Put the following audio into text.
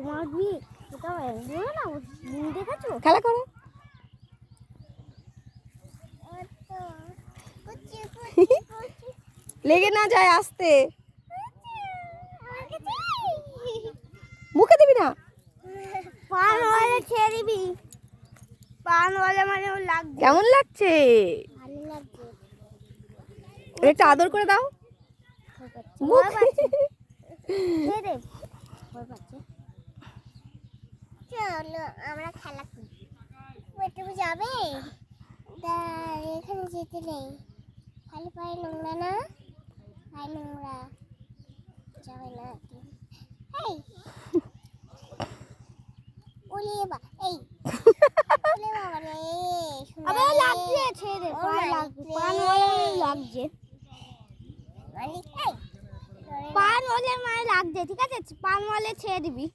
মারবি এটা না দেখেছো খেলা করো। লেগে না যায় আস্তে। মুখে দিবি না। পান ওয়ালা ছেড়ে দিবি। পান ওয়ালা মানে ও লাগবে। কেমন লাগছে? ভালো লাগছে। একটু আদর করে দাও। ভয় পাচ্ছে। ছেড়ে দে। ভয় পাচ্ছে। চলো আমরা খেলা করি। তুমি যাবে? এখানে যেতে নেই। খালি পায়ে নোংরা না? পায়ে নোংরা। যাবে না। এই ওলে বা এই ওলে বাবা রে আবে লাগছে ছেড়ে দে পায়ে লাগছে পান ওলে লাগছে মালিক এই পান ওলে মানে লাগছে ঠিক আছে পান ওলে ছেড়ে দিবি